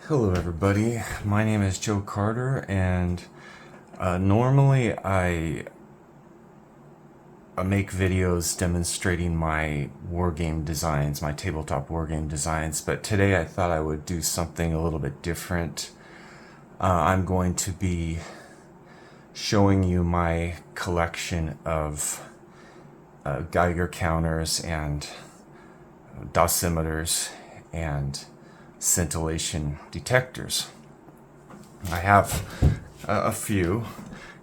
Hello everybody, my name is Joe Carter, and normally I make videos demonstrating my wargame designs, my tabletop wargame designs, but today I thought I would do something a little bit different. I'm going to be showing you my collection of Geiger counters and dosimeters and scintillation detectors. I have a few,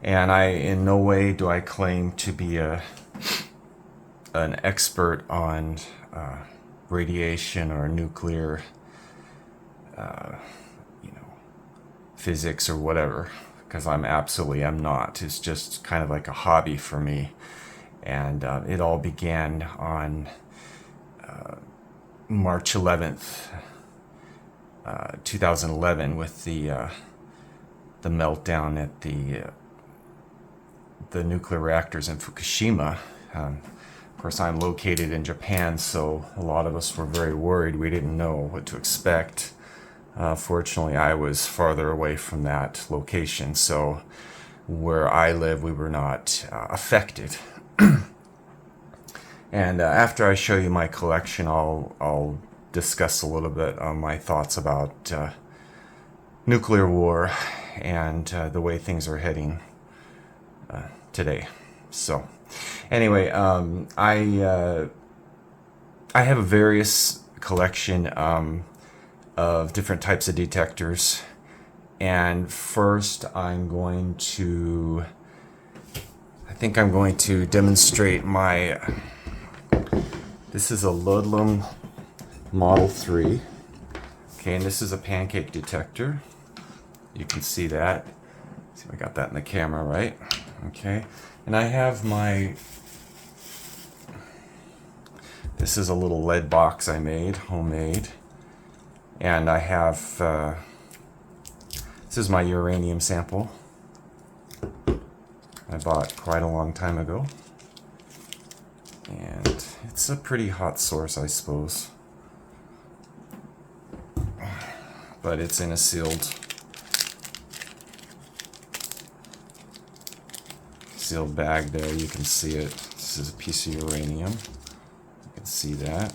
and in no way do I claim to be an expert on radiation or nuclear, physics or whatever, because I'm not. It's just kind of like a hobby for me, and it all began on March 11th, 2011, with the meltdown at the nuclear reactors in Fukushima. Of course, I'm located in Japan, so a lot of us were very worried. We didn't know what to expect. Fortunately, I was farther away from that location, so where I live, we were not affected. And after I show you my collection, I'll discuss a little bit on my thoughts about nuclear war and the way things are heading today. So, anyway, I have a various collection of different types of detectors, and first I think I'm going to demonstrate my. This is a Ludlum Model 3. Okay, and this is a pancake detector. You can see that. See if I got that in the camera right. Okay, and I have this is a little lead box I made, homemade. And I have, this is my uranium sample I bought quite a long time ago. And it's a pretty hot source, I suppose. But it's in a sealed bag there. You can see it. This is a piece of uranium. You can see that.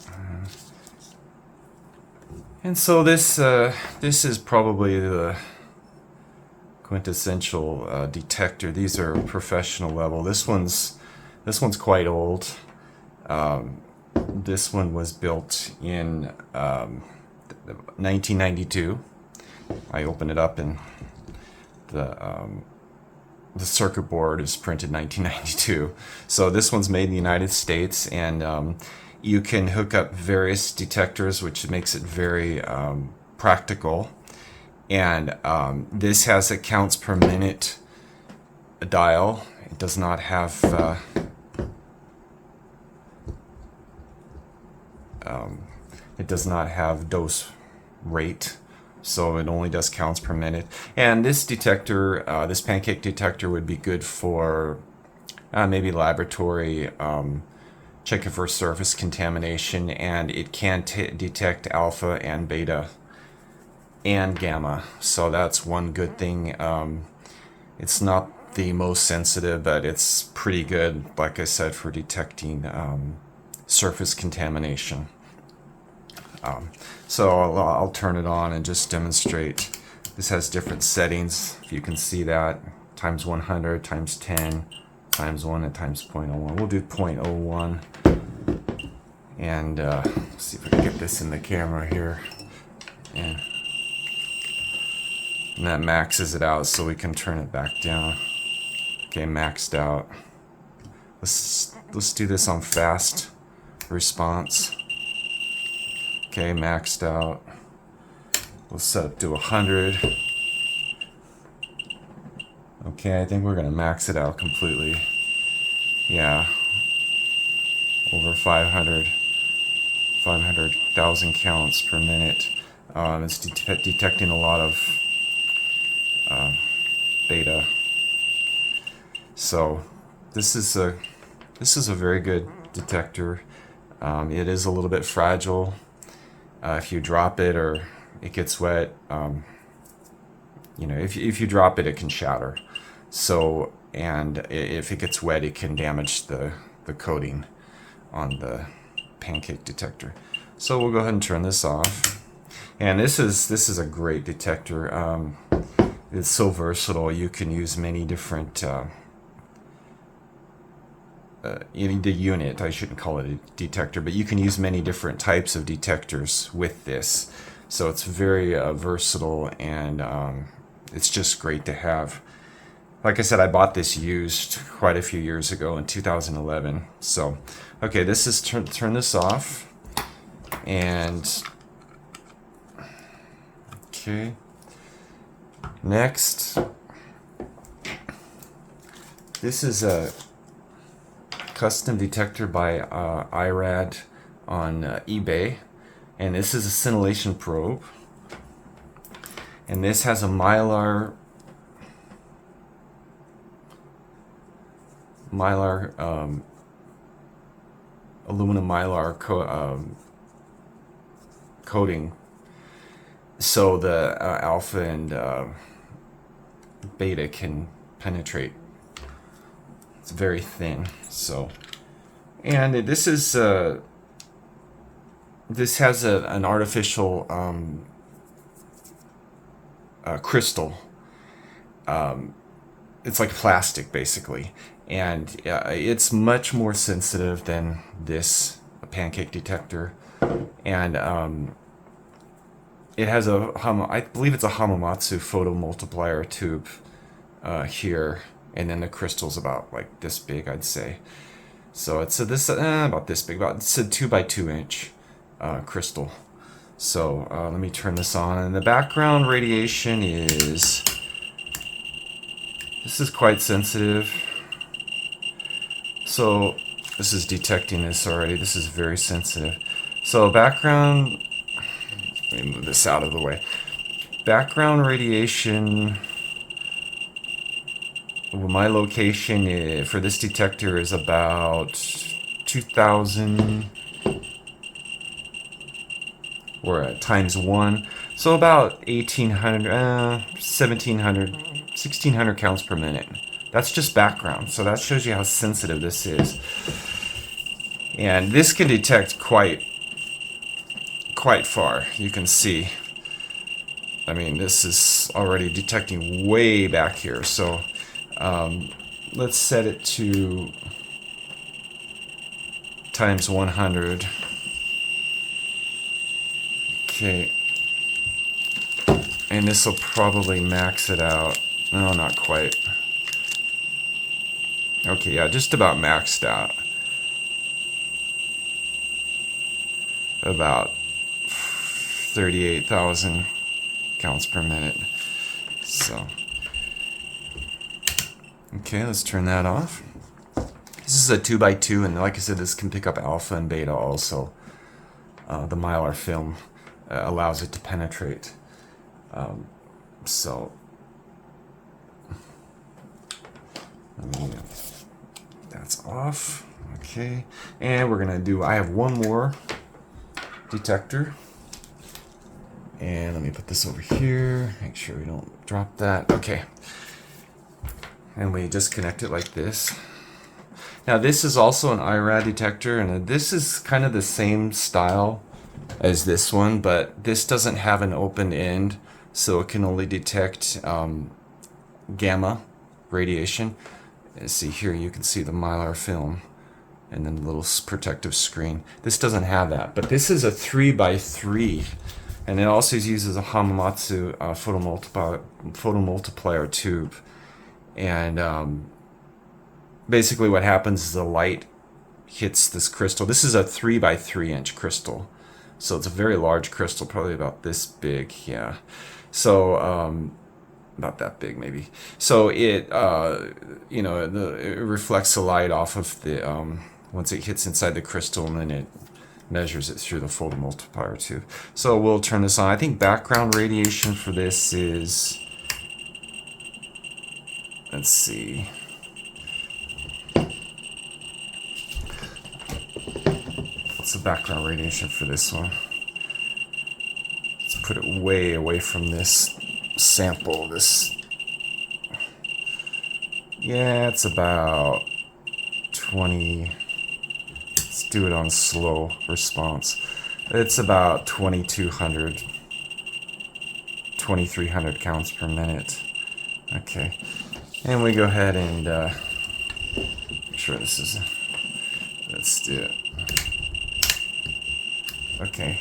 And so this is probably the quintessential detector. These are professional level. This one's quite old. This one was built in 1992. I open it up and the circuit board is printed 1992. So this one's made in the United States, and you can hook up various detectors, which makes it very practical. And this has a counts per minute dial. It does not have dose rate, so it only does counts per minute. And this detector, this pancake detector, would be good for maybe laboratory checking for surface contamination, and it can detect alpha and beta and gamma. So that's one good thing. It's not the most sensitive, but it's pretty good, like I said, for detecting surface contamination. So I'll turn it on and just demonstrate. This has different settings, if you can see that. Times 100, times 10, times 1, and times 0.01. We'll do 0.01. And see if I can get this in the camera here. And that maxes it out, so we can turn it back down. Okay, maxed out. Let's do this on fast response. Okay, maxed out. We'll set up to 100. Okay, I think we're gonna max it out completely. Yeah, over 500,000 counts per minute. It's detecting a lot of beta. So this is a very good detector. It is a little bit fragile. If you drop it or it gets wet, if you drop it, it can shatter. So, and if it gets wet, it can damage the coating on the pancake detector. So we'll go ahead and turn this off. And this is a great detector. It's so versatile. You can use many different the unit. I shouldn't call it a detector, but you can use many different types of detectors with this. So it's very versatile, and it's just great to have. Like I said, I bought this used quite a few years ago in 2011. So, okay, this is turn this off, and okay. Next, this is a custom detector by iRad on eBay, and this is a scintillation probe, and this has a aluminum mylar coating, so the alpha and beta can penetrate. It's very thin. So, and this is this has an artificial crystal. It's like plastic, basically, and it's much more sensitive than this pancake detector, and it has I believe it's a Hamamatsu photomultiplier tube here, and then the crystal's about like this big, I'd say. So it's about this big, it's a 2x2 inch crystal. So let me turn this on, and the background radiation is. This is quite sensitive. So this is detecting this already. This is very sensitive. So background. Let me move this out of the way. Background radiation. My location for this detector is about 2,000 or times 1. So about 1,800, 1,700, 1,600 counts per minute. That's just background. So that shows you how sensitive this is. And this can detect quite far. You can see. I mean, this is already detecting way back here. So let's set it to times 100. Okay. And this will probably max it out. No, not quite. Okay, yeah, just about maxed out. About 38,000 counts per minute. So, okay, let's turn that off. This is a 2x2, and like I said, this can pick up alpha and beta also. The mylar film allows it to penetrate. So, that's off. Okay, and we're gonna do. I have one more detector, and let me put this over here. Make sure we don't drop that. Okay, and we just connect it like this. Now this is also an iRad detector, and this is kind of the same style as this one, but this doesn't have an open end, so it can only detect gamma radiation. And see here, you can see the mylar film and then the little protective screen. This doesn't have that, but this is a 3x3, and it also uses a Hamamatsu photomultiplier tube. And basically what happens is the light hits this crystal. This is a 3x3 inch crystal, so it's a very large crystal, probably about this big. Yeah, so about that big maybe. So it it reflects the light off of the once it hits inside the crystal, and then it measures it through the photomultiplier tube. So we'll turn this on. I think background radiation for this is, let's see, what's the background radiation for this one? It's put it way away from this sample. Yeah, it's about 20. Let's do it on slow response. It's about 2,300 counts per minute. Okay. And we go ahead and make sure this is. Let's do it. Okay.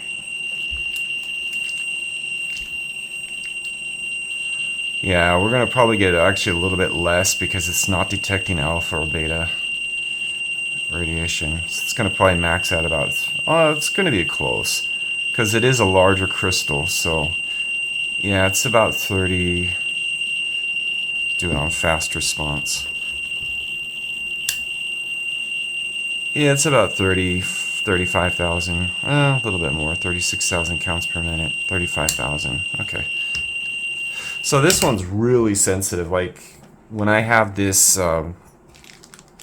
Yeah, we're going to probably get actually a little bit less because it's not detecting alpha or beta radiation. So it's going to probably max out about... Oh, it's going to be close because it is a larger crystal. So, yeah, it's about 30... Do it on fast response. Yeah, it's about 35,000. A little bit more. 36,000 counts per minute. 35,000. Okay. So this one's really sensitive. Like when I have this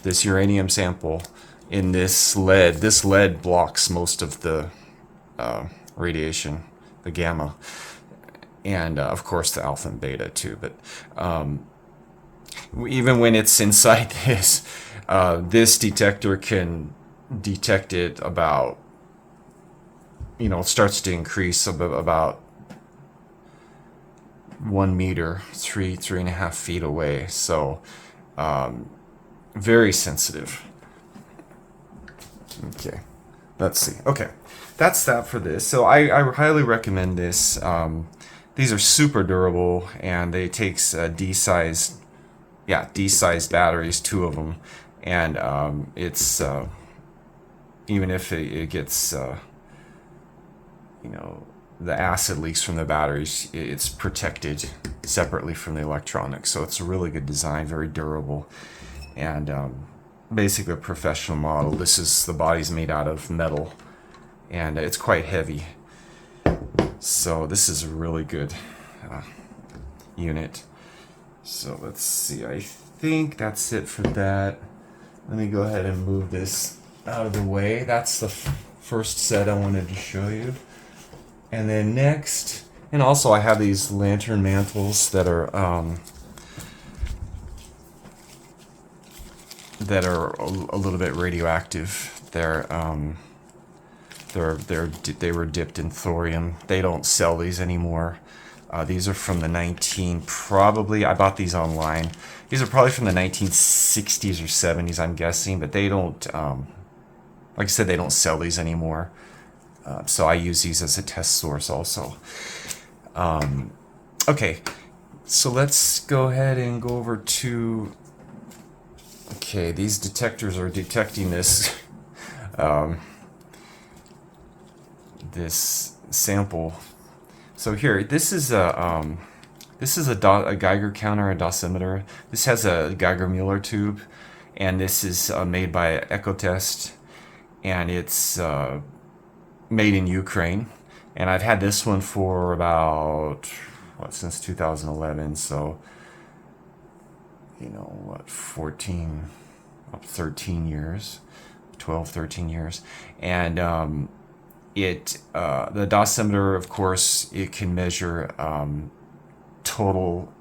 this uranium sample in this lead blocks most of the radiation, the gamma, and of course the alpha and beta too. But even when it's inside this detector can detect it about, it starts to increase about 1 meter, 3.5 feet away. So very sensitive. Okay, let's see. Okay, that's that for this. So I highly recommend this. These are super durable, and they takes D-sized batteries, 2 of them, and it's even if it gets the acid leaks from the batteries, it's protected separately from the electronics. So it's a really good design, very durable, and basically a professional model. The body's made out of metal, and it's quite heavy. So this is a really good unit. So let's see, I think that's it for that. Let me go ahead and move this out of the way. That's the first set I wanted to show you. And then next, and also I have these lantern mantles that are a little bit radioactive. They were dipped in thorium. They don't sell these anymore. These are from the I bought these online. These are probably from the 1960s or 70s, I'm guessing, but they don't, like I said, they don't sell these anymore. So I use these as a test source also. Okay, so let's go ahead and go over to... Okay, these detectors are detecting this this sample. So here, this is a Geiger counter, a dosimeter. This has a Geiger-Müller tube, and this is made by Ecotest, and it's made in Ukraine. And I've had this one for about since 2011. So 13 years, 12, 13 years, and the dosimeter, of course, it can measure total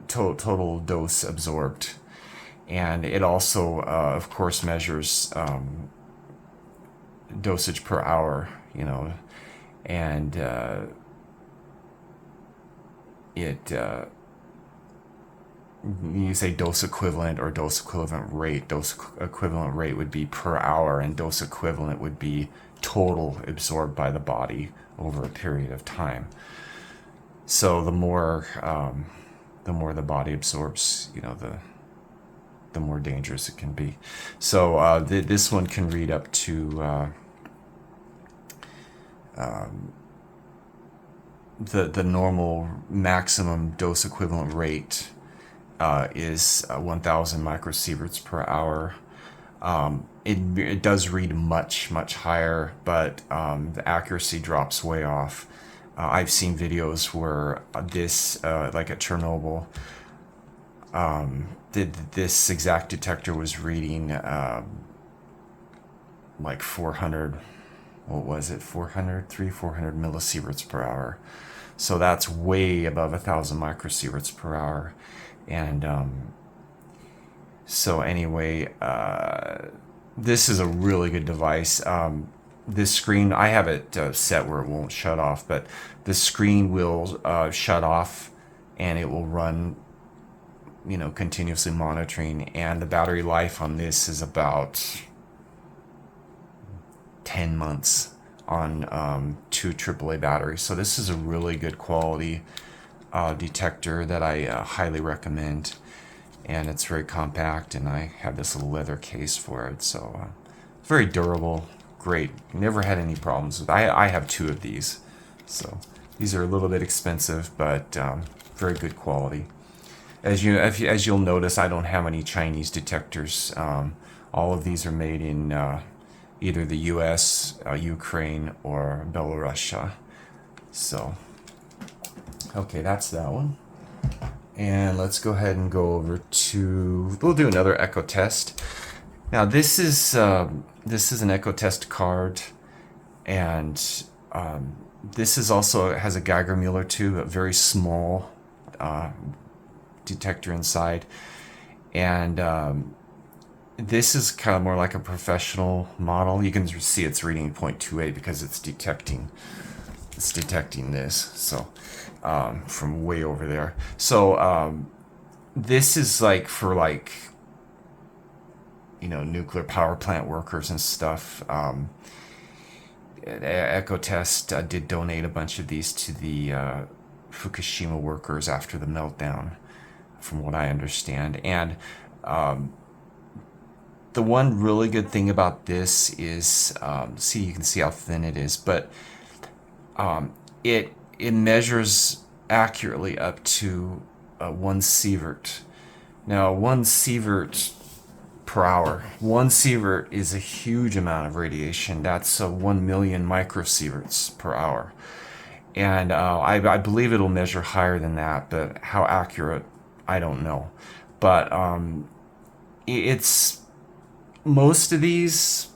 total dose absorbed, and it also of course measures dosage per hour, and you say dose equivalent or dose equivalent rate. Dose equivalent rate would be per hour, and dose equivalent would be total absorbed by the body over a period of time. So the more the body absorbs, the more dangerous it can be. So this one can read up to the normal maximum dose equivalent rate is 1,000 microsieverts per hour. It does read much higher, but the accuracy drops way off. I've seen videos where this, like at Chernobyl, this exact detector was reading like 400 what was it, 400 millisieverts per hour. So that's way above 1,000 microsieverts per hour. And so anyway, this is a really good device. This screen, I have it set where it won't shut off, but the screen will shut off and it will run, continuously monitoring. And the battery life on this is about 10 months on 2 AAA batteries. So this is a really good quality detector that I highly recommend. And it's very compact, and I have this little leather case for it. So it's very durable, great. Never had any problems with. I have 2 of these. So these are a little bit expensive, but very good quality. As you'll notice, I don't have any Chinese detectors. All of these are made in either the U.S., Ukraine, or Belarus. So, okay, that's that one. And let's go ahead and go over to. We'll do another echo test. Now this is an echo test card, and this is also has a Geiger Mueller tube, a very small detector inside, and this is kind of more like a professional model. You can see it's reading 0.28 because it's detecting this. So from way over there. So this is like for nuclear power plant workers and stuff. Echo Test did donate a bunch of these to the Fukushima workers after the meltdown, from what I understand. And the one really good thing about this is, you can see how thin it is, but it measures accurately up to 1 sievert. Now, 1 sievert per hour. 1 sievert is a huge amount of radiation. That's 1 million microsieverts per hour. And I believe it'll measure higher than that, but how accurate, I don't know. But it's most of these.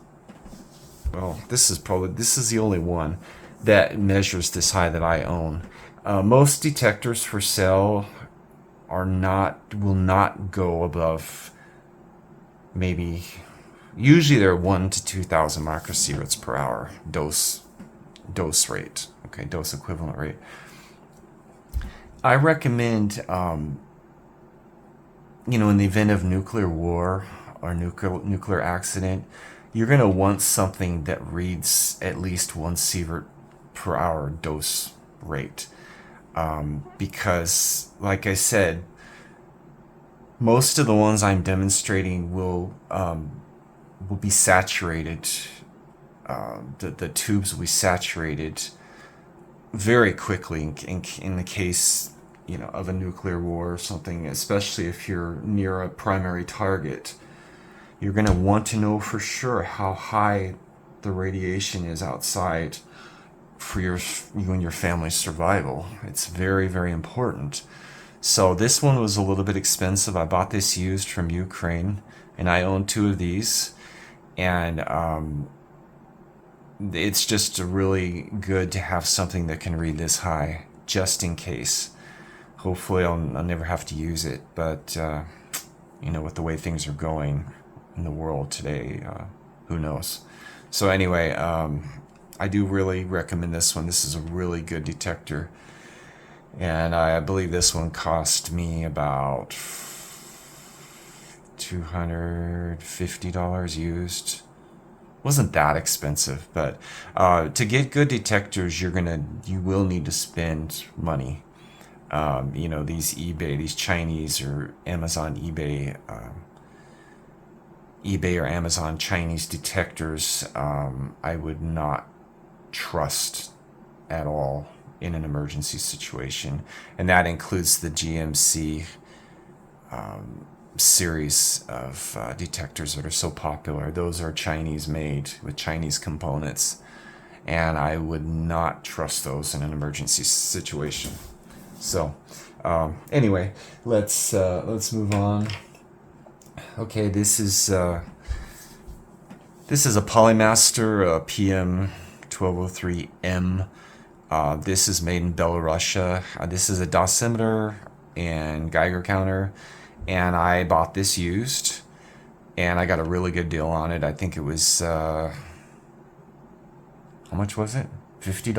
Well, this is the only one that measures this high that I own. Most detectors for sale will not go above usually they're 1 to 2,000 microsieverts per hour dose rate. Okay, dose equivalent rate. I recommend, in the event of nuclear war or nuclear accident, you're going to want something that reads at least 1 sievert per hour dose rate. Because, like I said, most of the ones I'm demonstrating will be saturated. The tubes will be saturated very quickly in the case, of a nuclear war or something, especially if you're near a primary target. You're going to want to know for sure how high the radiation is outside for you and your family's survival. It's very, very important. So this one was a little bit expensive. I bought this used from Ukraine, and I own 2 of these. And it's just really good to have something that can read this high, just in case. Hopefully I'll never have to use it, but with the way things are going in the world today, who knows. So anyway, I do really recommend this one. This is a really good detector, and I believe this one cost me about $250 used. Wasn't that expensive, but to get good detectors, you will need to spend money. These Chinese or Amazon eBay or Amazon Chinese detectors, I would not trust at all in an emergency situation, and that includes the GMC series of detectors that are so popular. Those are Chinese made with Chinese components, and I would not trust those in an emergency situation. So anyway, let's move on. Okay, this is a Polymaster PM 1203M. This is made in Belarusia. This is a dosimeter and Geiger counter, and I bought this used, and I got a really good deal on it. I think it was how much was it? $50. It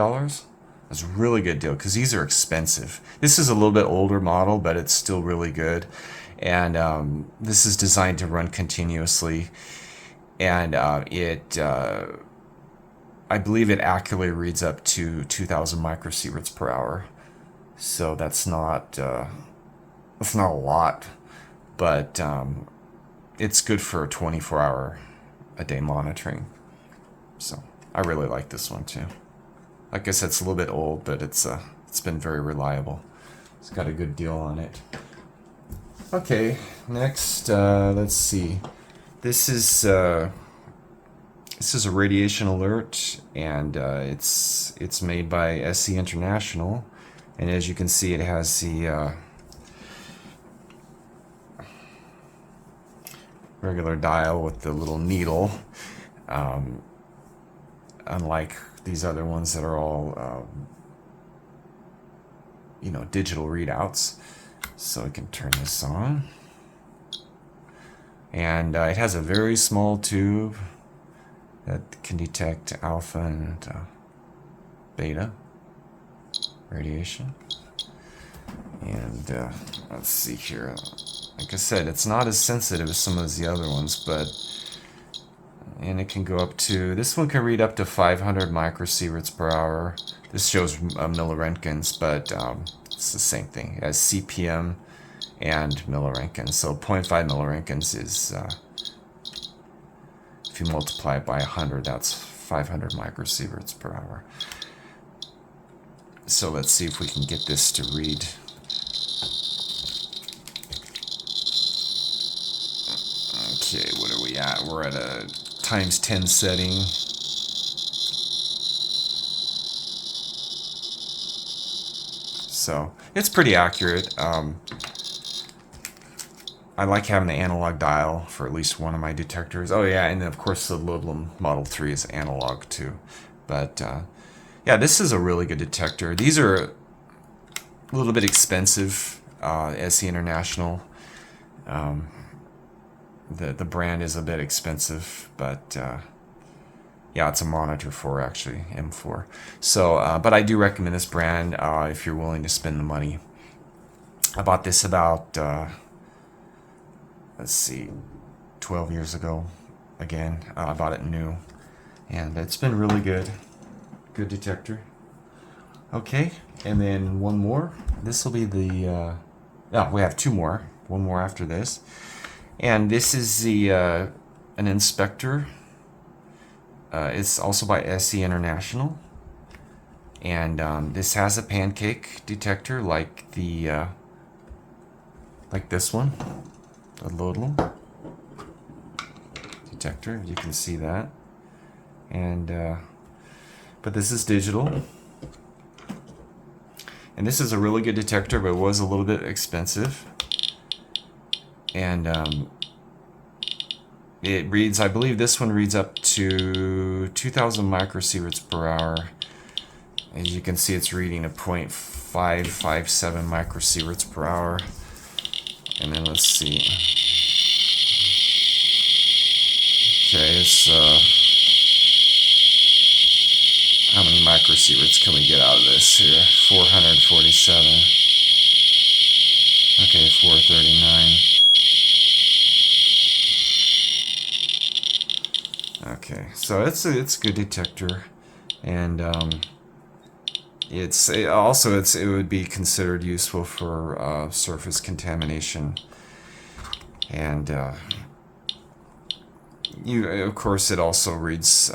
was a really good deal because these are expensive. This is a little bit older model, but it's still really good. And this is designed to run continuously, and I believe it accurately reads up to 2,000 microsieverts per hour. So that's not a lot, but it's good for 24-hour a day monitoring. So I really like this one too. Like I said, it's a little bit old, but it's been very reliable. It's got a good deal on it. Okay, next, let's see. This is a radiation alert, and it's made by SC International, and as you can see, it has the regular dial with the little needle, unlike these other ones that are all digital readouts. So I can turn this on, and it has a very small tube that can detect alpha and beta radiation. And let's see here. Like I said, it's not as sensitive as some of the other ones, and it can go up to, this one can read up to 500 microsieverts per hour. This shows milliroentgens, but it's the same thing. It has CPM and milliroentgens. So 0.5 milliroentgens is, if you multiply it by 100, that's 500 microsieverts per hour. So let's see if we can get this to read. Okay, what are we at? We're at a ×10 setting. So it's pretty accurate. I like having the analog dial for at least one of my detectors. Oh yeah, and then of course the Ludlum Model 3 is analog too. But yeah, this is a really good detector. These are a little bit expensive, SC International. The brand is a bit expensive, but yeah, it's a monitor for actually M4. So, but I do recommend this brand if you're willing to spend the money. I bought this about, let's see, 12 years ago. Again, I bought it new, and it's been really good. Good detector. Okay, and then one more. This will be the, we have two more. One more after this. And this is the an inspector. It's also by SC International, and this has a pancake detector like the like this one, the Ludlum detector. You can see that, and but this is digital, and this is a really good detector, but it was a little bit expensive. And it reads, I believe this one reads up to 2,000 microsieverts per hour. As you can see, it's reading a 0.557 microsieverts per hour. And then let's see. Okay, it's how many microsieverts can we get out of this here? 447. Okay, 439. Okay, so it's a good detector, and it would be considered useful for surface contamination, and of course it also reads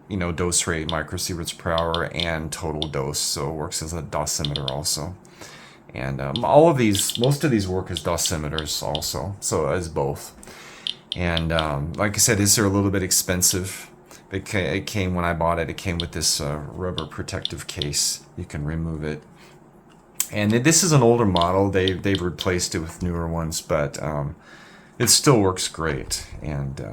dose rate, microsieverts per hour, and total dose, so it works as a dosimeter also. And most of these work as dosimeters also, so as both. And like I said, these are a little bit expensive. It came, when I bought it, it came with this rubber protective case. You can remove it. And this is an older model. They've replaced it with newer ones, but it still works great. And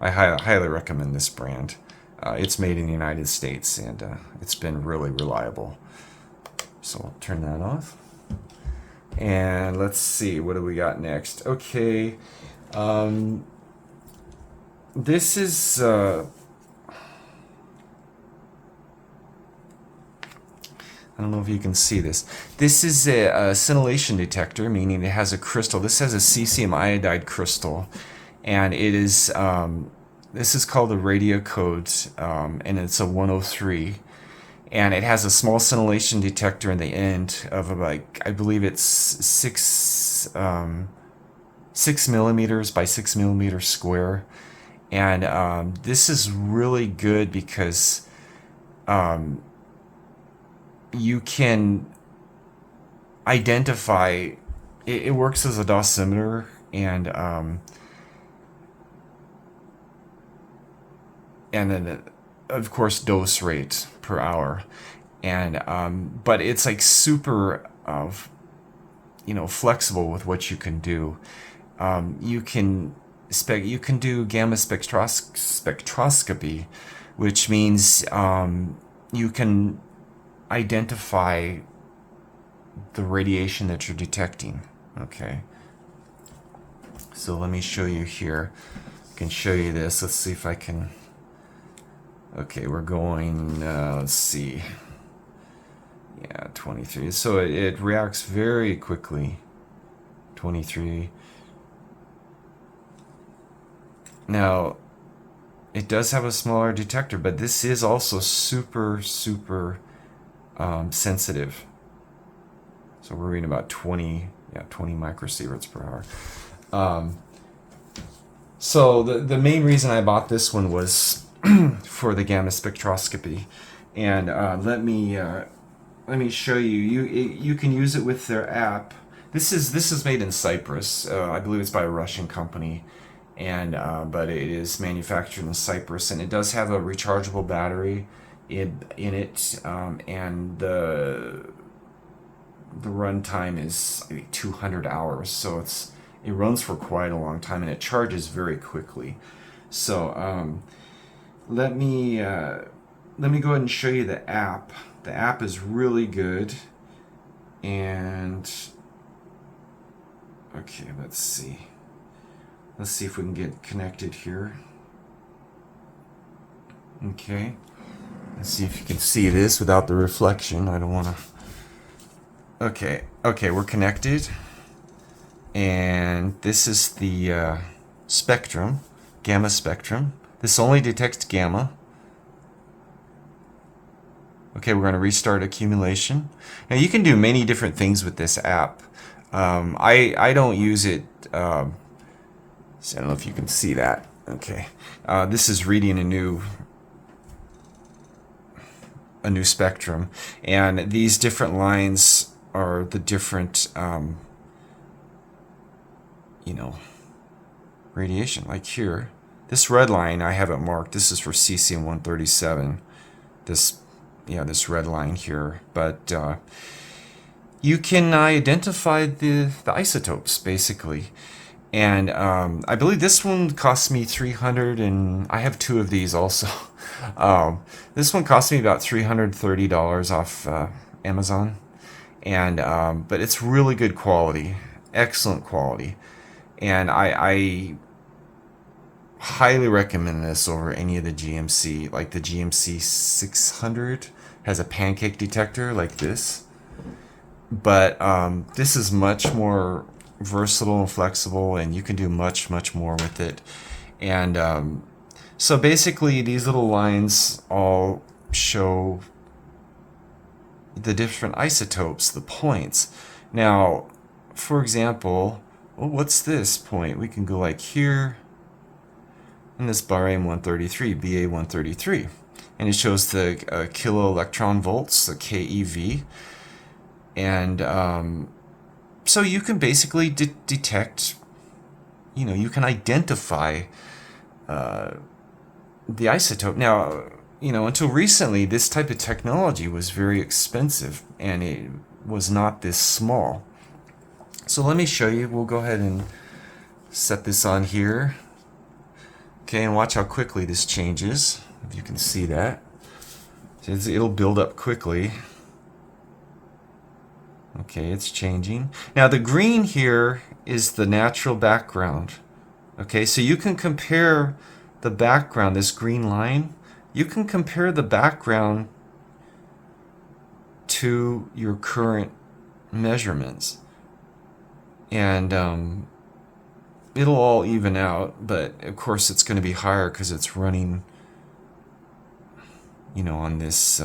I highly recommend this brand. It's made in the United States, and it's been really reliable. So I'll turn that off. And let's see, what do we got next? Okay, this is I don't know if you can see this. This is a scintillation detector, meaning it has a crystal. This has a cesium iodide crystal, and it is this is called the radio code, and it's a 103. And it has a small scintillation detector in the end of like, I believe it's 6 millimeters by 6 millimeters square. And this is really good because you can identify, it works as a dosimeter, and then of course dose rate per hour, and but it's like super flexible with what you can do. You can do gamma spectroscopy, which means you can identify the radiation that you're detecting. Okay, so let me show you here. I can show you this. Let's see if I can. Okay, we're going, let's see. Yeah, 23. So it reacts very quickly. 23. Now, it does have a smaller detector, but this is also super sensitive. So we're reading about 20 microsieverts per hour. So the main reason I bought this one was for the gamma spectroscopy, and let me show you. You can use it with their app. This is made in Cyprus. I believe it's by a Russian company, and but it is manufactured in Cyprus, and it does have a rechargeable battery in it, and the runtime is 200 hours, so it runs for quite a long time, and it charges very quickly. So let me go ahead and show you the app. The app is really good, and okay, let's see if we can get connected here. Okay, let's see if you can see this without the reflection. I don't want to. Okay, we're connected, and this is the spectrum, gamma spectrum. This only detects gamma. Okay, we're going to restart accumulation. Now you can do many different things with this app. I don't use it. So I don't know if you can see that. Okay, this is reading a new spectrum, and these different lines are the different radiation. Like here, this red line I have it marked. This is for cesium 137. This red line here, but you can identify the isotopes basically, and I believe this one cost me 300, and I have two of these also. This one cost me about $330 off Amazon, and but it's really good quality, excellent quality, and I highly recommend this over any of the GMC. Like the GMC 600 has a pancake detector like this, but this is much more versatile and flexible, and you can do much more with it. And so basically these little lines all show the different isotopes, the points. Now, for example, what's this point? We can go like here, and this barium 133, Ba 133, and it shows the kilo electron volts, the keV, and so you can basically detect, you can identify the isotope. Now, until recently, this type of technology was very expensive, and it was not this small. So let me show you. We'll go ahead and set this on here. Okay, and watch how quickly this changes. if you can see that. It'll build up quickly. Okay, it's changing. Now the green here is the natural background. Okay, so you can compare the background, this green line, you can compare the background to your current measurements. And it'll all even out, but of course it's going to be higher because it's running, you know, on this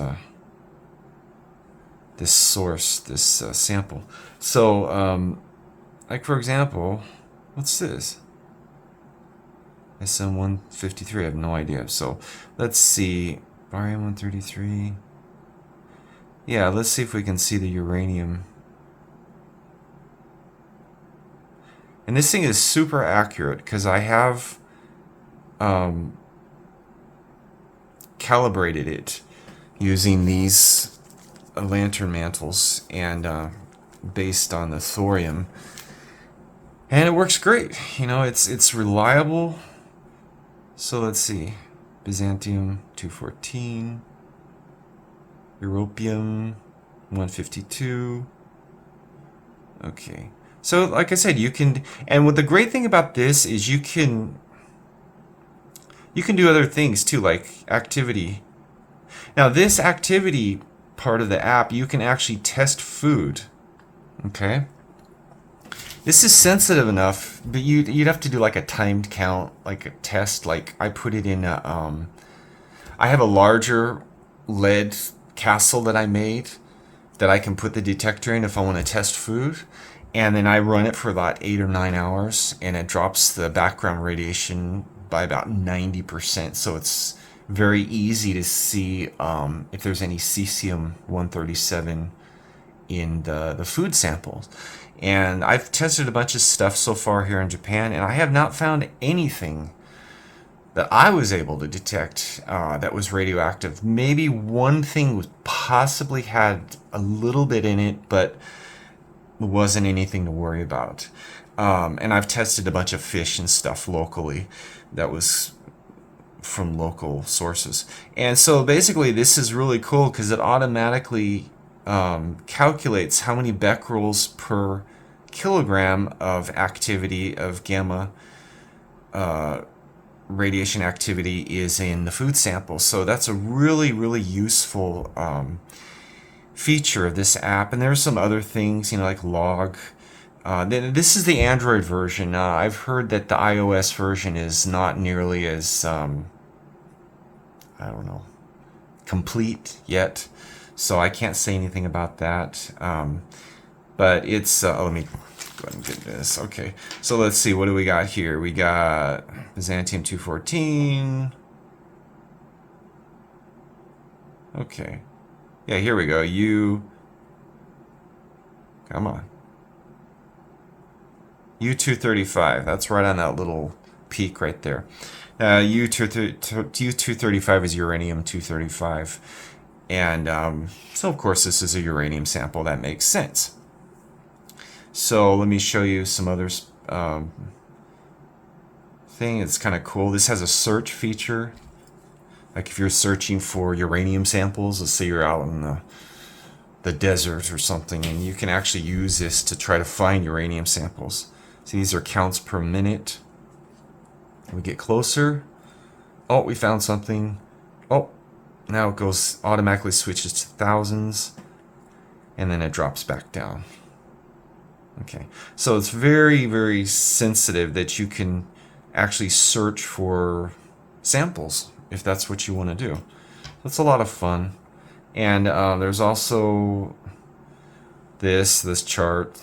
this source, this sample. So, like for example, what's this? SM153, I have no idea. So let's see, barium 133. Yeah, let's see if we can see the uranium. And this thing is super accurate because I have calibrated it using these lantern mantles and based on the thorium. And it works great. You know, it's reliable. So let's see. Byzantium 214. Europium 152. Okay. So like I said, you can, and what the great thing about this is you can do other things too, like activity. Now this activity part of the app, you can actually test food. Okay. This is sensitive enough, but you'd have to do like a timed count, like a test. Like I put it in I have a larger lead castle that I made that I can put the detector in if I want to test food. And then I run it for about 8 or 9 hours, and it drops the background radiation by about 90%. So it's very easy to see if there's any cesium-137 in the food samples. And I've tested a bunch of stuff so far here in Japan, and I have not found anything that I was able to detect that was radioactive. Maybe one thing was possibly had a little bit in it, but wasn't anything to worry about. And I've tested a bunch of fish and stuff locally that was from local sources. And so basically this is really cool because it automatically calculates how many becquerels per kilogram of activity of gamma radiation activity is in the food sample. So that's a really, really useful feature of this app. And there's some other things, you know, like log. This is the Android version. I've heard that the iOS version is not nearly as, I don't know, complete yet. So I can't say anything about that. But it's, let me go ahead and get this. Okay, so let's see, what do we got here? We got Byzantium 214. Okay. Yeah, here we go. Come on. U235. That's right on that little peak right there. U235 is uranium 235. And so, of course, this is a uranium sample. That makes sense. So let me show you some other thing. It's kind of cool. This has a search feature. Like if you're searching for uranium samples, let's say you're out in the desert or something, and you can actually use this to try to find uranium samples. So these are counts per minute. We get closer. Oh, we found something. Oh, now it goes automatically switches to thousands, and then it drops back down. Okay, so it's very, very sensitive that you can actually search for samples if that's what you want to do. That's a lot of fun. And there's also this chart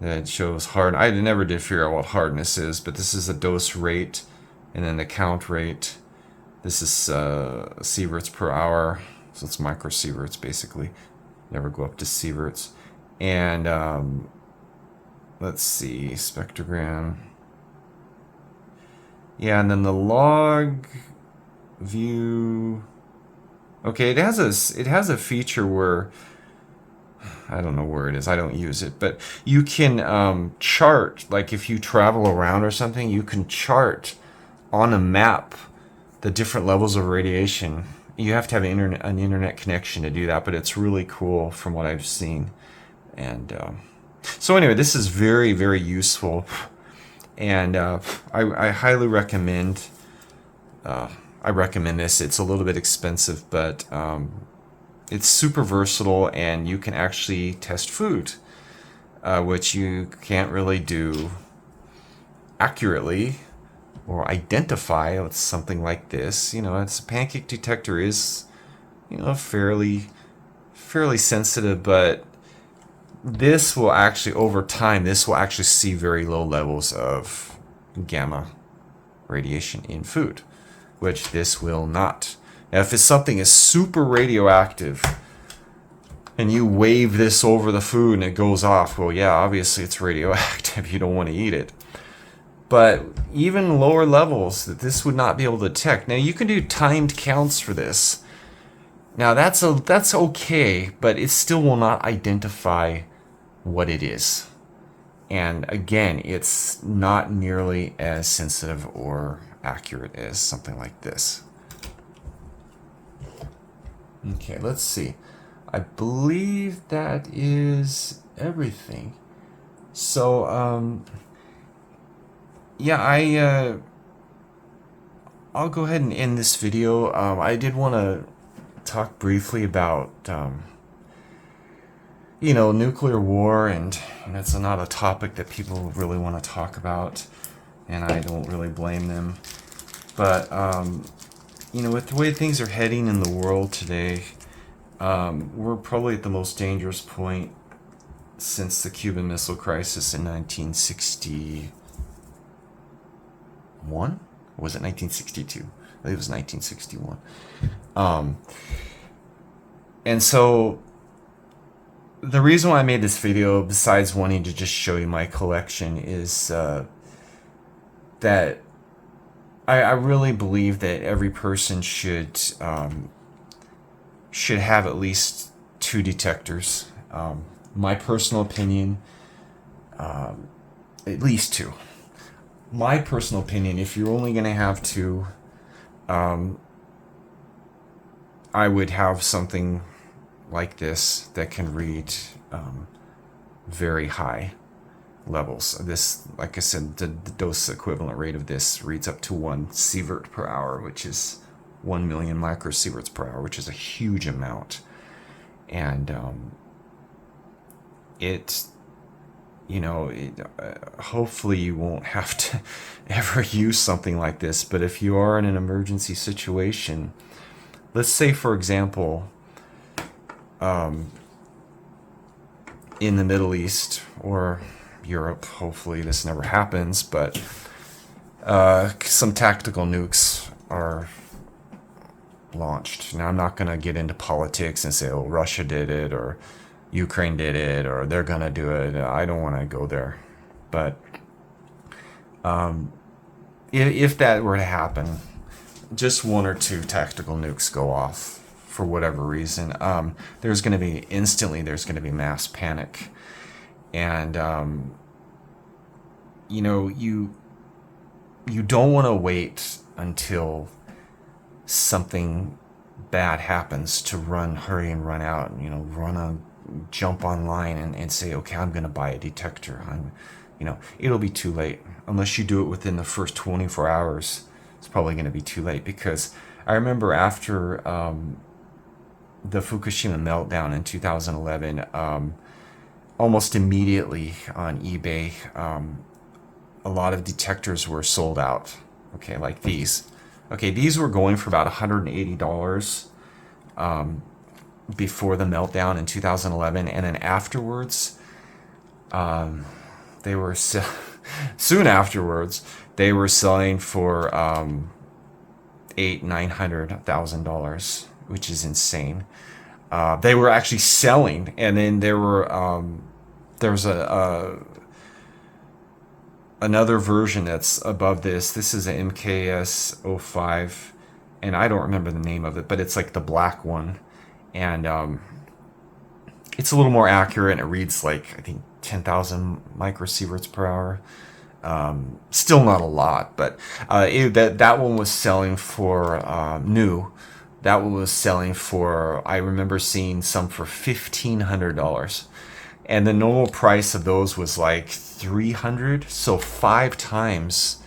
that shows hard. I never did figure out what hardness is, but this is the dose rate and then the count rate. This is sieverts per hour, so it's microsieverts basically. Never go up to sieverts. And let's see, spectrogram. Yeah, and then the log view. Okay, it has a feature where I don't know where it is. I don't use it, but you can chart, like if you travel around or something, you can chart on a map the different levels of radiation. You have to have an internet connection to do that, but it's really cool from what I've seen. And so anyway, this is very, very useful, and I highly recommend. I recommend this. It's a little bit expensive, but it's super versatile, and you can actually test food, which you can't really do accurately or identify with something like this. It's a pancake detector is, fairly sensitive, but this will actually, over time, this will actually see very low levels of gamma radiation in food, which this will not. Now, if something is super radioactive and you wave this over the food and it goes off, well, yeah, obviously it's radioactive. You don't want to eat it. But even lower levels, that this would not be able to detect. Now, you can do timed counts for this. Now, that's okay, but it still will not identify what it is. And again, it's not nearly as sensitive or accurate as something like this. Okay, let's see. I believe that is everything. So, yeah, I'll go ahead and end this video. I did want to talk briefly about, nuclear war, and it's not a topic that people really want to talk about, and I don't really blame them. But, with the way things are heading in the world today, we're probably at the most dangerous point since the Cuban Missile Crisis in 1961. Or was it 1962? I think it was 1961. And so the reason why I made this video, besides wanting to just show you my collection, is that I really believe that every person should have at least 2 detectors. My personal opinion, at least 2. My personal opinion, if you're only going to have 2, I would have something like this that can read very high levels. This, like I said, the dose equivalent rate of this reads up to 1 sievert per hour, which is 1 million microsieverts per hour, which is a huge amount. And hopefully you won't have to ever use something like this. But if you are in an emergency situation, let's say, for example, in the Middle East or Europe, hopefully this never happens, but some tactical nukes are launched. Now, I'm not going to get into politics and say, oh, Russia did it, or Ukraine did it, or they're going to do it. I don't want to go there. But if that were to happen, just 1 or 2 tactical nukes go off for whatever reason, there's going to be mass panic. And, you don't want to wait until something bad happens to hurry and run out, jump online and say, okay, I'm going to buy a detector. It'll be too late. Unless you do it within the first 24 hours, it's probably going to be too late. Because I remember after the Fukushima meltdown in 2011, almost immediately on eBay, a lot of detectors were sold out. Okay, like these. Okay, these were going for about $180 before the meltdown in 2011, and then afterwards, they were soon afterwards they were selling for $800,000-$900,000, which is insane. They were actually selling, and then there was another version that's above this. This is an MKS 05, and I don't remember the name of it, but it's like the black one, and it's a little more accurate, and it reads like, I think, 10,000 microsieverts per hour. Still not a lot, but that one was selling for new. That one was selling for, I remember seeing some for $1,500. And the normal price of those was like 300, so 5 times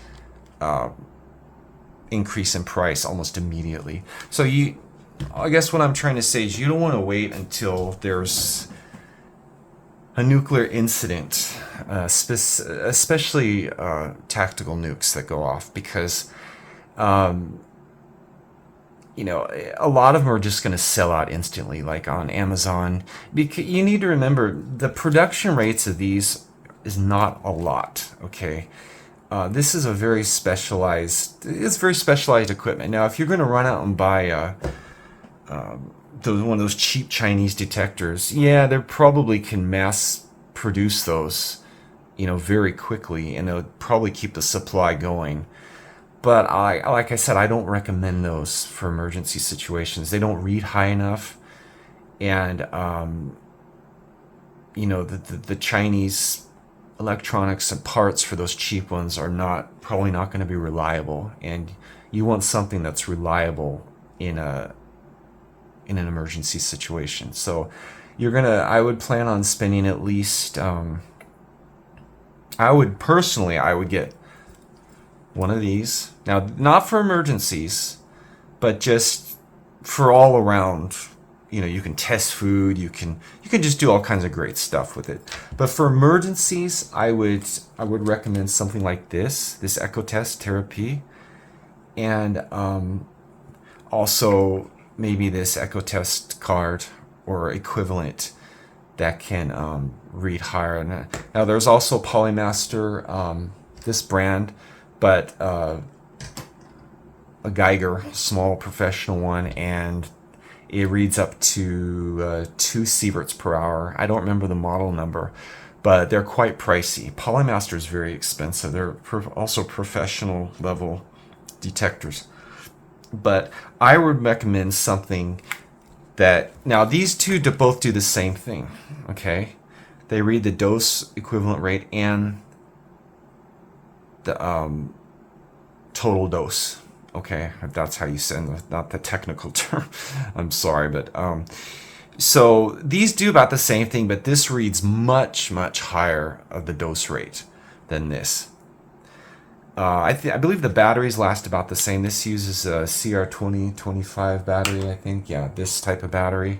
increase in price almost immediately. So I guess what I'm trying to say is you don't want to wait until there's a nuclear incident, especially tactical nukes that go off, because a lot of them are just going to sell out instantly, like on Amazon. Because you need to remember the production rates of these is not a lot. Okay, this is very specialized equipment. Now, if you're going to run out and buy one of those cheap Chinese detectors, yeah, they probably can mass produce those, very quickly, and they'll probably keep the supply going. But like I said, I don't recommend those for emergency situations. They don't read high enough, and the Chinese electronics and parts for those cheap ones are probably not going to be reliable. And you want something that's reliable in an emergency situation. So I would plan on spending at least. I would get one of these. Now, not for emergencies, but just for all around. You can test food, you can just do all kinds of great stuff with it. But for emergencies, I would recommend something like this EcoTest Therapy, and also maybe this EcoTest card or equivalent that can read higher. Now there's also Polymaster, this brand, but a Geiger, small professional one, and it reads up to 2 sieverts per hour. I don't remember the model number, but they're quite pricey. Polymaster is very expensive. They're also professional level detectors. But I would recommend something now these two both do the same thing, okay? They read the dose equivalent rate and the total dose. Okay, if that's how you say it, not the technical term. I'm sorry, but so these do about the same thing, but this reads much, much higher of the dose rate than this. I believe the batteries last about the same. This uses a CR2025 battery, I think. Yeah, this type of battery,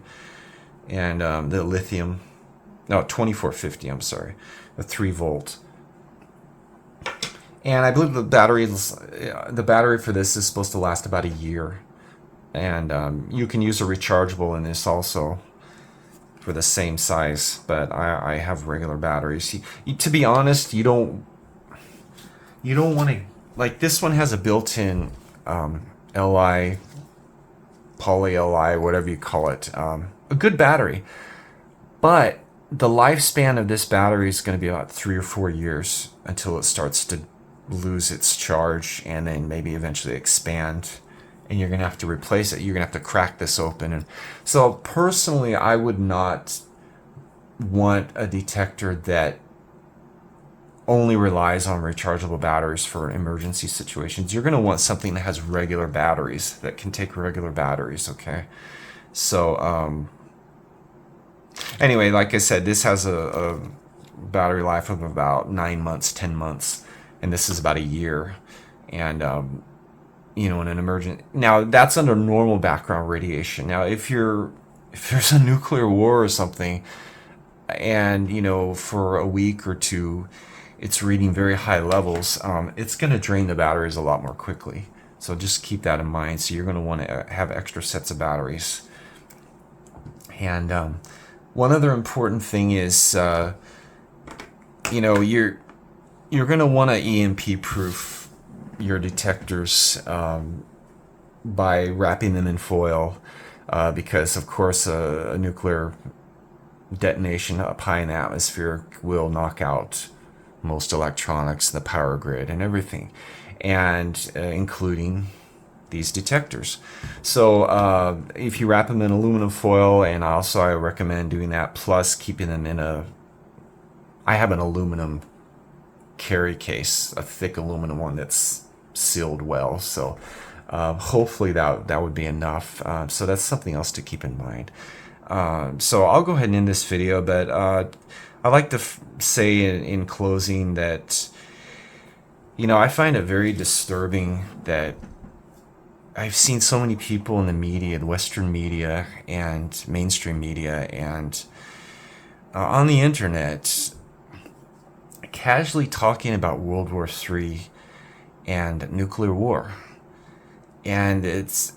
and the lithium. No, 2450. I'm sorry, a 3-volt. And I believe the battery for this is supposed to last about a year. And you can use a rechargeable in this also for the same size. But I have regular batteries. To be honest, you don't want to, like, this one has a built-in Li, poly Li, whatever you call it, a good battery. But the lifespan of this battery is going to be about 3 or 4 years until it starts to lose its charge and then maybe eventually expand, and you're going to have to replace it. You're going to have to crack this open. And so personally, I would not want a detector that only relies on rechargeable batteries for emergency situations. You're going to want something that has regular batteries, that can take regular batteries, okay? So anyway, like I said, this has a battery life of about 9 months, 10 months. And this is about a year. And, in an emergent... Now, that's under normal background radiation. Now, if there's a nuclear war or something, and, for a week or two, it's reading very high levels, it's going to drain the batteries a lot more quickly. So just keep that in mind. So you're going to want to have extra sets of batteries. And one other important thing is, you're going to want to EMP proof your detectors by wrapping them in foil, because of course a nuclear detonation up high in the atmosphere will knock out most electronics, the power grid, and everything, and including these detectors. So if you wrap them in aluminum foil, and also I recommend doing that, plus keeping them in I have an aluminum carry case, a thick aluminum one that's sealed well. So hopefully that would be enough. So that's something else to keep in mind. So I'll go ahead and end this video, but I'd like to say in closing that, I find it very disturbing that I've seen so many people in the media, the Western media and mainstream media and on the internet casually talking about World War III and nuclear war. And it's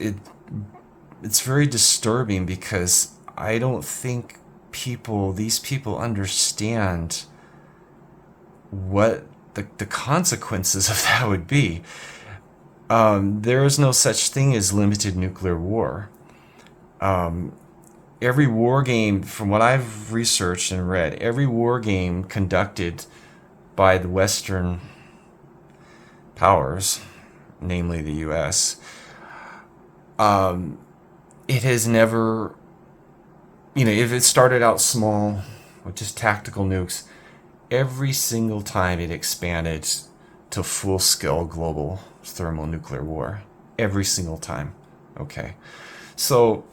very disturbing because I don't think these people understand what the consequences of that would be. There is no such thing as limited nuclear war. Every war game, from what I've researched and read, every war game conducted by the Western powers, namely the US, it has never, if it started out small with just tactical nukes, every single time it expanded to full-scale global thermonuclear war. Every single time. Okay. So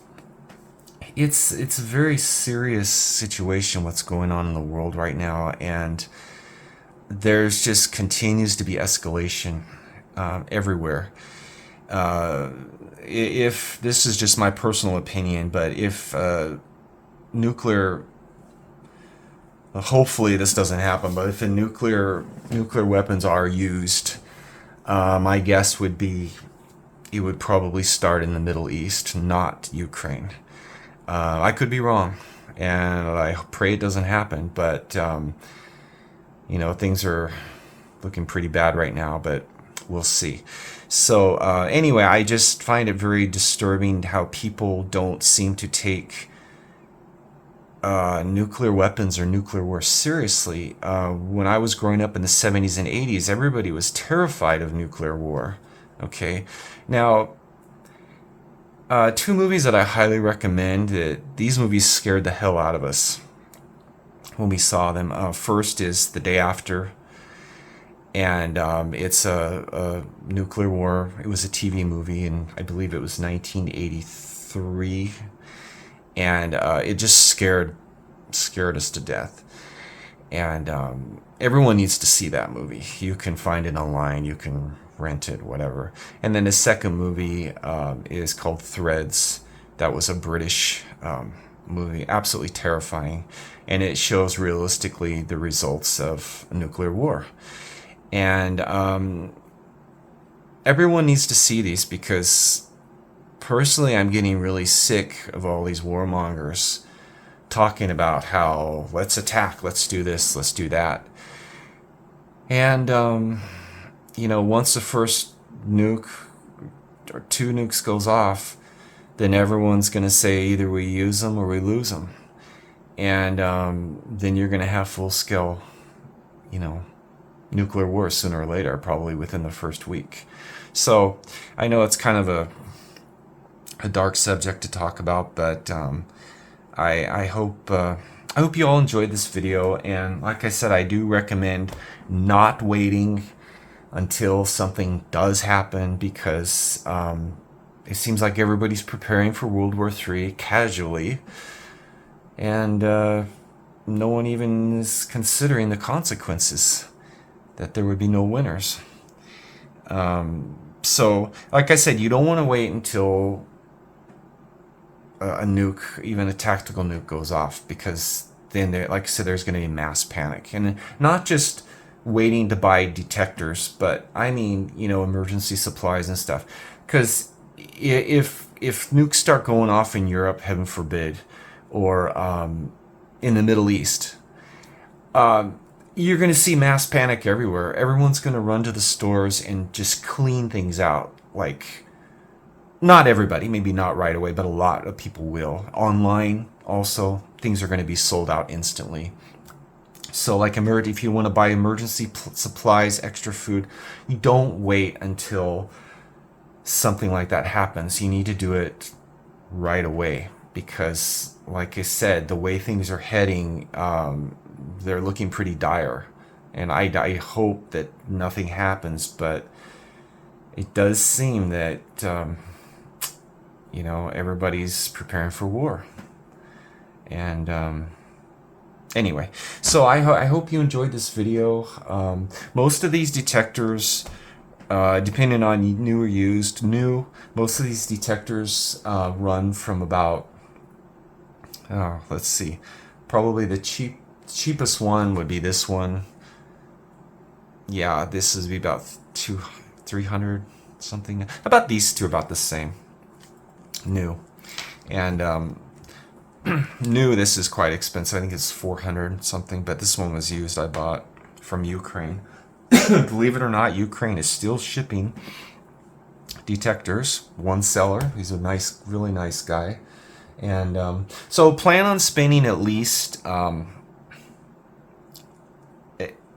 it's a very serious situation what's going on in the world right now, and there's just continues to be escalation everywhere. If this is just my personal opinion, but if nuclear, hopefully this doesn't happen, but if nuclear weapons are used, my guess would be it would probably start in the Middle East, not Ukraine. I could be wrong, and I pray it doesn't happen, but things are looking pretty bad right now, but we'll see. So anyway, I just find it very disturbing how people don't seem to take nuclear weapons or nuclear war seriously. When I was growing up in the 70s and 80s, everybody was terrified of nuclear war. Okay, now two movies that I highly recommend. These movies scared the hell out of us when we saw them. First is The Day After, and it's a nuclear war. It was a TV movie, and I believe it was 1983, and it just scared us to death. And everyone needs to see that movie. You can find it online. You can rent it, whatever. And then the second movie is called Threads. That was a British movie, absolutely terrifying, and it shows realistically the results of a nuclear war. And everyone needs to see these, because personally I'm getting really sick of all these warmongers talking about how let's attack, let's do this, let's do that. And once the first nuke or two nukes goes off, then everyone's going to say either we use them or we lose them. And then you're going to have full-scale, nuclear war sooner or later, probably within the first week. So I know it's kind of a dark subject to talk about, but I hope you all enjoyed this video. And like I said, I do recommend not waiting until something does happen, because it seems like everybody's preparing for World War III casually, and no one even is considering the consequences, that there would be no winners. So, like I said, you don't want to wait until a nuke, even a tactical nuke, goes off, because then, like I said, there's going to be mass panic. And not just waiting to buy detectors, but I mean, emergency supplies and stuff. Because if nukes start going off in Europe, heaven forbid, or in the Middle East, you're going to see mass panic everywhere. Everyone's going to run to the stores and just clean things out. Like, not everybody, maybe not right away, but a lot of people will. Online, also, things are going to be sold out instantly. So, like, if you want to buy emergency supplies, extra food, you don't wait until something like that happens. You need to do it right away, because like I said, the way things are heading, they're looking pretty dire. And I hope that nothing happens, but it does seem that, everybody's preparing for war. And anyway, so I hope you enjoyed this video. Most of these detectors, depending on new or used, most of these detectors run from about, let's see, probably the cheapest one would be this one. Yeah, this is be about 300 something. About these two, about the same. New. And new, this is quite expensive. I think it's 400 something, but this one was used. I bought from Ukraine. Believe it or not, Ukraine is still shipping detectors. One seller. He's a nice, really nice guy. And so plan on spending at least,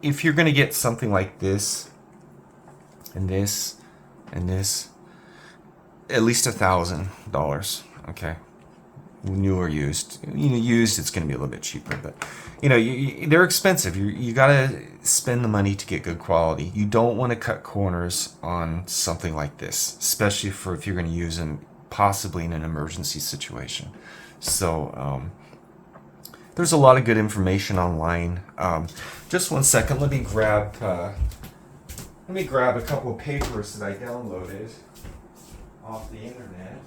if you're going to get something like this, and this, and this, at least $1,000. Okay, new or used. Used, it's going to be a little bit cheaper, but they're expensive. You got to spend the money to get good quality. You don't want to cut corners on something like this, especially if you're going to use them possibly in an emergency situation. So there's a lot of good information online. Just 1 second. Let me grab a couple of papers that I downloaded off the internet.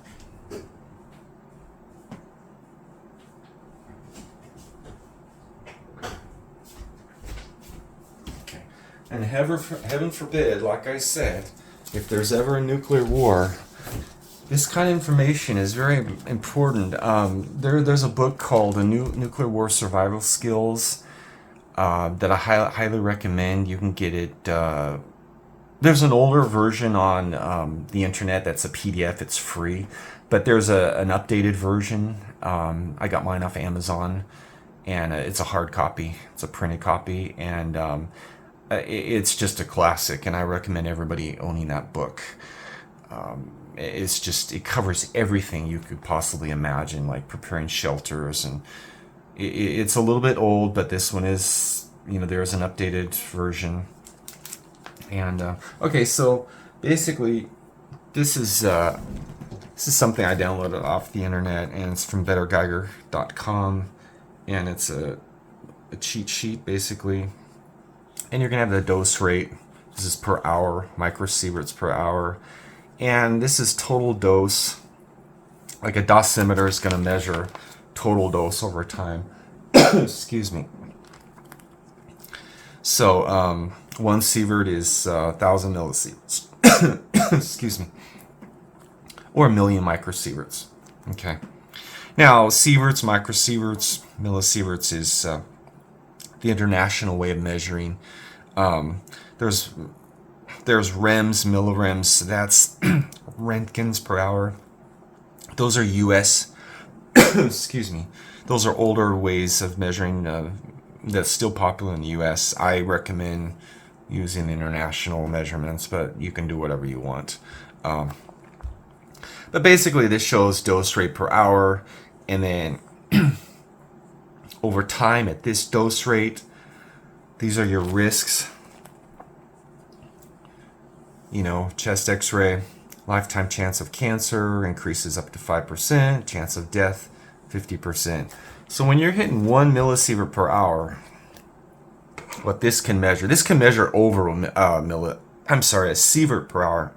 Okay. And heaven forbid, like I said, if there's ever a nuclear war, this kind of information is very important. There's a book called Nuclear War Survival Skills that I highly recommend. You can get it. There's an older version on the internet that's a PDF. It's free. But there's an updated version. I got mine off Amazon. And it's a hard copy. It's a printed copy. And it's just a classic. And I recommend everybody owning that book. It covers everything you could possibly imagine, like preparing shelters, and it's a little bit old, but this one is, there's an updated version. And okay, so basically this is something I downloaded off the internet, and it's from bettergeiger.com, and it's a cheat sheet basically, and you're gonna have the dose rate. This is per hour, microsieverts per hour. And this is total dose. Like a dosimeter is going to measure total dose over time. Excuse me. So 1 sievert is 1,000 millisieverts. Excuse me. Or 1,000,000 microsieverts. Okay. Now sieverts, microsieverts, millisieverts is the international way of measuring. There's rems, millirems, so that's Roentgens per hour. Those are US. Excuse me. Those are older ways of measuring that's still popular in the US. I recommend using international measurements, but you can do whatever you want. But basically this shows dose rate per hour, and then over time at this dose rate, these are your risks. Chest x-ray, lifetime chance of cancer increases up to 5%, chance of death 50%. So when you're hitting 1 millisievert per hour, what this can measure over a sievert per hour.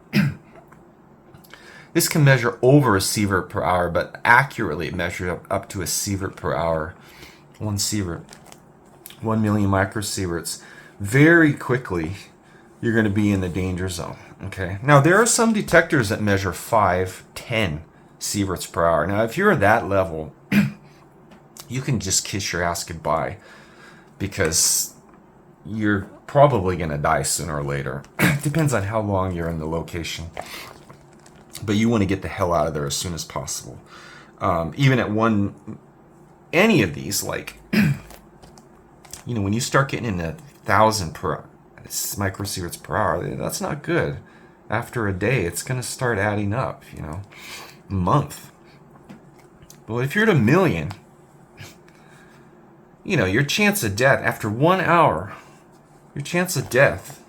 This can measure over a sievert per hour, but accurately it measures up to a sievert per hour. 1 sievert, 1,000,000 microsieverts. Very quickly, you're going to be in the danger zone. Okay. Now there are some detectors that measure 5, 10 sieverts per hour. Now if you're at that level, you can just kiss your ass goodbye, because you're probably going to die sooner or later. Depends on how long you're in the location. But you want to get the hell out of there as soon as possible. Even at any of these, like, when you start getting into 1,000 microsieverts per hour, that's not good. After a day, it's going to start adding up, a month. But if you're at 1,000,000, your chance of death after 1 hour, your chance of death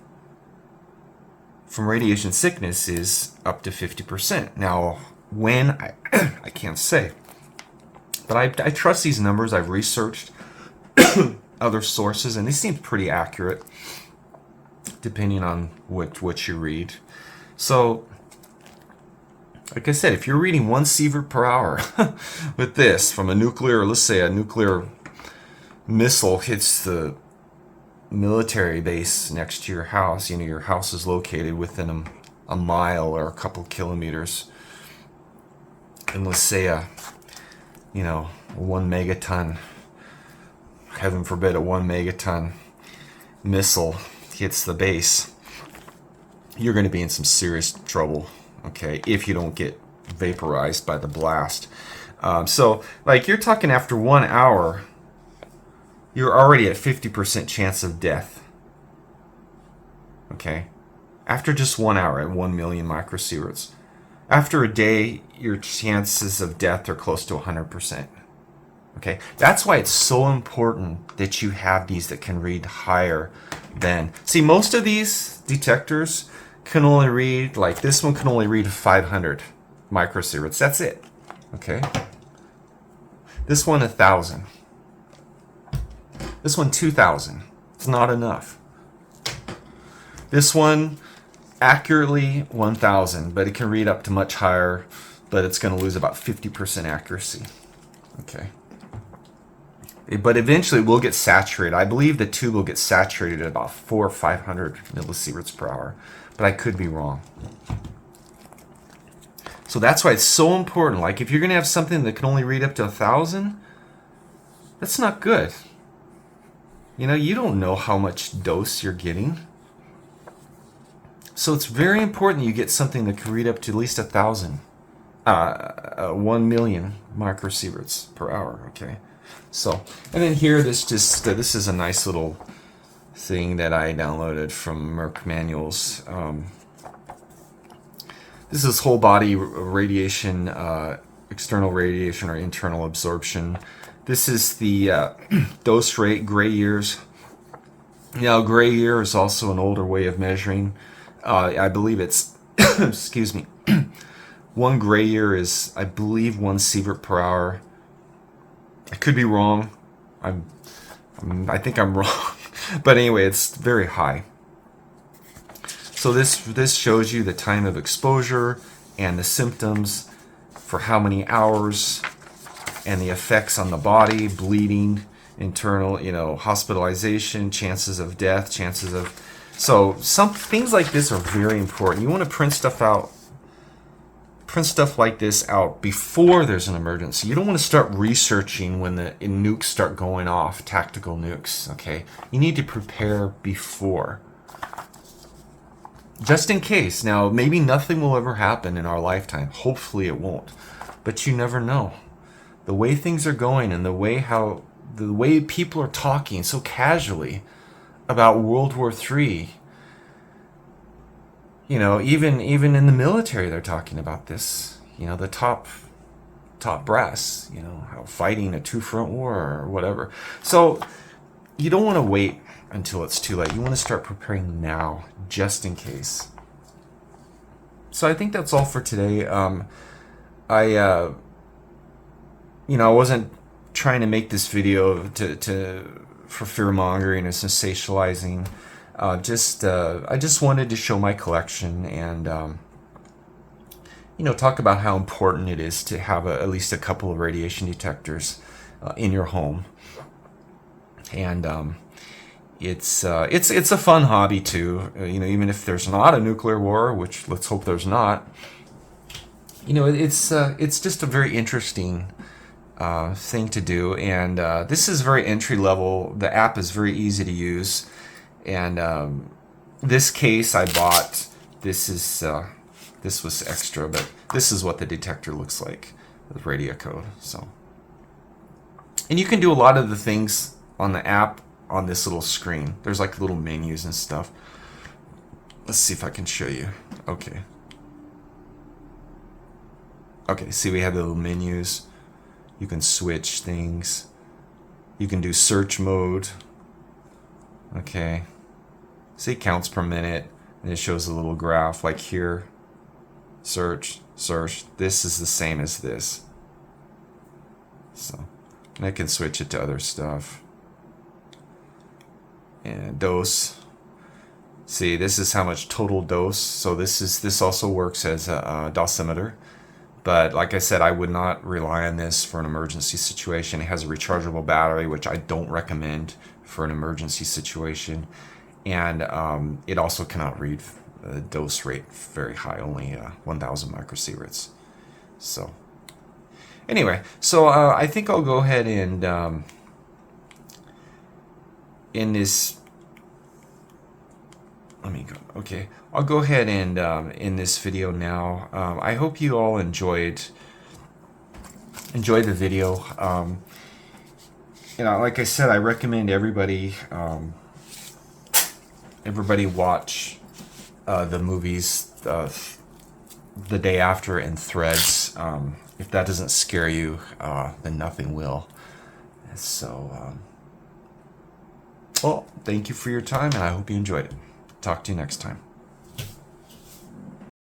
from radiation sickness is up to 50%. Now, when, I can't say, but I trust these numbers. I've researched other sources, and they seem pretty accurate, depending on what you read. So, like I said, if you're reading 1 sievert per hour with this from a nuclear, let's say a nuclear missile hits the military base next to your house, you know, your house is located within a mile or a couple kilometers, and let's say a 1 megaton, heaven forbid, a 1 megaton missile hits the base, you're going to be in some serious trouble, okay, if you don't get vaporized by the blast. So, like, you're talking after 1 hour, you're already at 50% chance of death. Okay? After just 1 hour at 1 million microsieverts. After a day, your chances of death are close to 100%. Okay? That's why it's so important that you have these that can read higher than... See, most of these detectors can only read, like this one can only read 500 microsieverts. That's it. Okay? This one, 1,000. This one, 2,000. It's not enough. This one, accurately 1,000, but it can read up to much higher, but it's going to lose about 50% accuracy. Okay. But eventually it will get saturated. I believe the tube will get saturated at about 400 or 500 millisieverts per hour, but I could be wrong. So that's why it's so important. Like, if you're going to have something that can only read up to 1,000, that's not good. You know, you don't know how much dose you're getting. So it's very important you get something that can read up to at least 1,000. 1 million microsieverts per hour, okay? So, and then here, this is a nice little thing that I downloaded from Merck Manuals. This is whole body radiation, external radiation or internal absorption. This is the dose rate, gray years. Now, gray year is also an older way of measuring. I believe it's, excuse me, 1 gray year is, I believe, 1 sievert per hour. I could be wrong. I think I'm wrong. But anyway, it's very high. So this shows you the time of exposure and the symptoms for how many hours, and the effects on the body, bleeding, internal, hospitalization, chances of death, chances of... So some things like this are very important. You want to print stuff like this out before there's an emergency. You don't want to start researching when the nukes start going off, tactical nukes, okay? You need to prepare before. Just in case. Now, maybe nothing will ever happen in our lifetime. Hopefully it won't. But you never know. The way things are going and the way people are talking so casually about World War III, even in the military they're talking about this. The top brass, how fighting a 2-front war or whatever. So you don't want to wait until it's too late. You want to start preparing now, just in case. So I think that's all for today. I wasn't trying to make this video for fear mongering or sensationalizing. I just wanted to show my collection and talk about how important it is to have at least a couple of radiation detectors in your home. And it's a fun hobby too. Even if there's not a nuclear war, which let's hope there's not. It's just a very interesting thing to do, and this is very entry level. The app is very easy to use, and this case I bought. This was extra, but this is what the detector looks like with radio code. So, and you can do a lot of the things on the app on this little screen. There's like little menus and stuff. Let's see if I can show you. Okay, see, we have the little menus. You can switch things. You can do search mode. Okay. See, counts per minute, and it shows a little graph like here. Search, search. This is the same as this. So, and I can switch it to other stuff. And dose. See, this is how much total dose. So this also works as a dosimeter. But like I said, I would not rely on this for an emergency situation. It has a rechargeable battery, which I don't recommend for an emergency situation. And it also cannot read the dose rate very high, only 1,000 microsieverts. So anyway, so I think I'll go ahead and in this, let me go. Okay, I'll go ahead and in this video now. I hope you all enjoyed the video. You know, like I said, I recommend everybody watch the movies the day after in threads. If that doesn't scare you, then nothing will. So, well, thank you for your time, and I hope you enjoyed it. Talk to you next time.